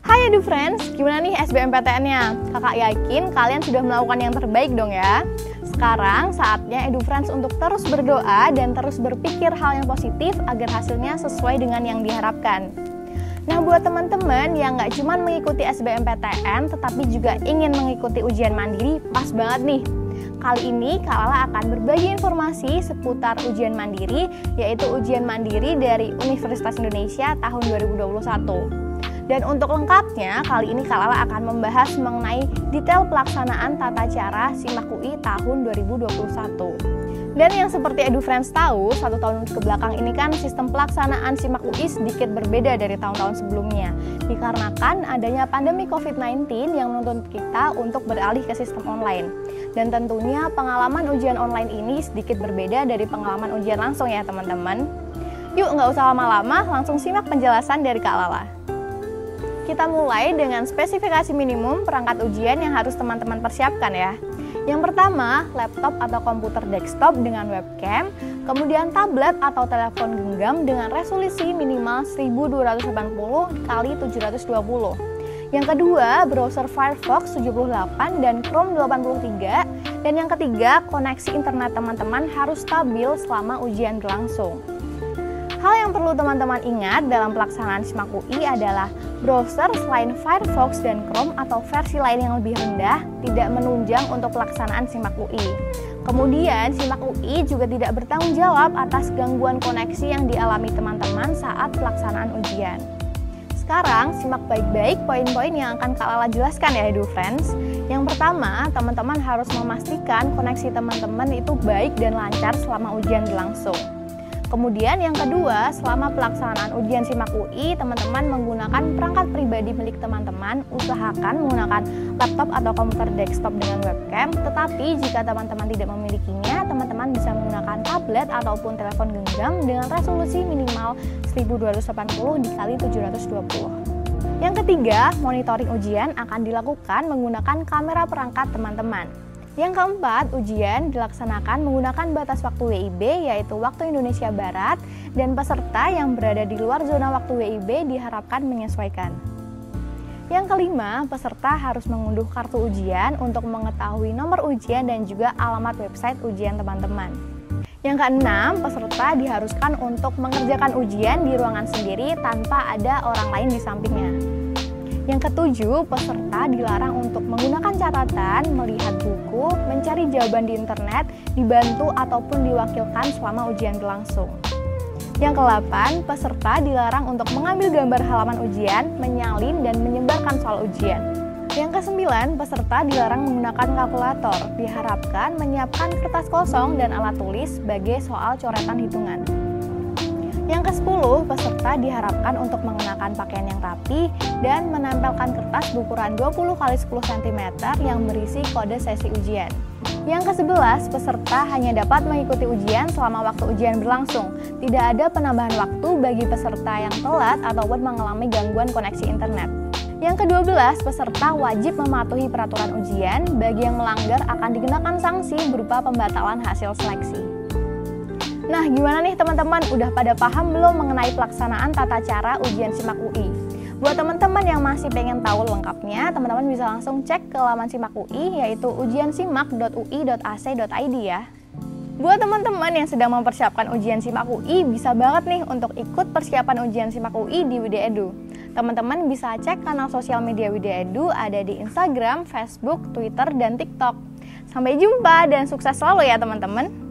Hai Edu Friends, gimana nih SBMPTN-nya? Kakak yakin kalian sudah melakukan yang terbaik dong ya. Sekarang saatnya Edu Friends untuk terus berdoa dan terus berpikir hal yang positif agar hasilnya sesuai dengan yang diharapkan. Nah, buat teman-teman yang nggak cuma mengikuti SBMPTN tetapi juga ingin mengikuti ujian mandiri, pas banget nih. Kali ini Kak Lala akan berbagi informasi seputar ujian mandiri, yaitu ujian mandiri dari Universitas Indonesia tahun 2021. Dan untuk lengkapnya, kali ini Kak Lala akan membahas mengenai detail pelaksanaan tata cara SIMAK UI tahun 2021. Dan yang seperti Edu Friends tahu, 1 tahun ke belakang ini kan sistem pelaksanaan SIMAK UI sedikit berbeda dari tahun-tahun sebelumnya. Dikarenakan adanya pandemi COVID-19 yang menuntut kita untuk beralih ke sistem online. Dan tentunya pengalaman ujian online ini sedikit berbeda dari pengalaman ujian langsung ya teman-teman. Yuk nggak usah lama-lama, langsung simak penjelasan dari Kak Lala. Kita mulai dengan spesifikasi minimum perangkat ujian yang harus teman-teman persiapkan ya. Yang pertama, laptop atau komputer desktop dengan webcam, kemudian tablet atau telepon genggam dengan resolusi minimal 1280 x 720. Yang kedua, browser Firefox 78 dan Chrome 83. Dan yang ketiga, koneksi internet teman-teman harus stabil selama ujian berlangsung. Hal yang perlu teman-teman ingat dalam pelaksanaan SIMAK UI adalah browser selain Firefox dan Chrome atau versi lain yang lebih rendah tidak menunjang untuk pelaksanaan SIMAK UI. Kemudian SIMAK UI juga tidak bertanggung jawab atas gangguan koneksi yang dialami teman-teman saat pelaksanaan ujian. Sekarang simak baik-baik poin-poin yang akan Kak Lala jelaskan ya Edu Friends. Yang pertama, teman-teman harus memastikan koneksi teman-teman itu baik dan lancar selama ujian berlangsung. Kemudian yang kedua, selama pelaksanaan ujian SIMAK UI, teman-teman menggunakan perangkat pribadi milik teman-teman, usahakan menggunakan laptop atau komputer desktop dengan webcam, tetapi jika teman-teman tidak memilikinya, teman-teman bisa menggunakan tablet ataupun telepon genggam dengan resolusi minimal 1280 x 720. Yang ketiga, monitoring ujian akan dilakukan menggunakan kamera perangkat teman-teman. Yang keempat, ujian dilaksanakan menggunakan batas waktu WIB yaitu waktu Indonesia Barat dan peserta yang berada di luar zona waktu WIB diharapkan menyesuaikan. Yang kelima, peserta harus mengunduh kartu ujian untuk mengetahui nomor ujian dan juga alamat website ujian teman-teman. Yang keenam, peserta diharuskan untuk mengerjakan ujian di ruangan sendiri tanpa ada orang lain di sampingnya. Yang ketujuh, peserta dilarang untuk menggunakan catatan, melihat buku, mencari jawaban di internet, dibantu ataupun diwakilkan selama ujian berlangsung. Yang ke-8, peserta dilarang untuk mengambil gambar halaman ujian, menyalin dan menyebarkan soal ujian. Yang ke-9, peserta dilarang menggunakan kalkulator, diharapkan menyiapkan kertas kosong dan alat tulis sebagai soal coretan hitungan. Yang ke-10, peserta diharapkan untuk mengenakan pakaian yang rapi dan menempelkan kertas berukuran 20 x 10 cm yang berisi kode sesi ujian. Yang ke-11, peserta hanya dapat mengikuti ujian selama waktu ujian berlangsung. Tidak ada penambahan waktu bagi peserta yang telat ataupun mengalami gangguan koneksi internet. Yang ke-12, peserta wajib mematuhi peraturan ujian. Bagi yang melanggar akan dikenakan sanksi berupa pembatalan hasil seleksi. Nah, gimana nih teman-teman? Udah pada paham belum mengenai pelaksanaan tata cara ujian SIMAK UI? Buat teman-teman yang masih pengen tahu lengkapnya, teman-teman bisa langsung cek ke laman SIMAK UI, yaitu ujiansimak.ui.ac.id ya. Buat teman-teman yang sedang mempersiapkan ujian SIMAK UI, bisa banget nih untuk ikut persiapan ujian SIMAK UI di Widya Edu. Teman-teman bisa cek kanal sosial media Widya Edu ada di Instagram, Facebook, Twitter, dan TikTok. Sampai jumpa dan sukses selalu ya teman-teman!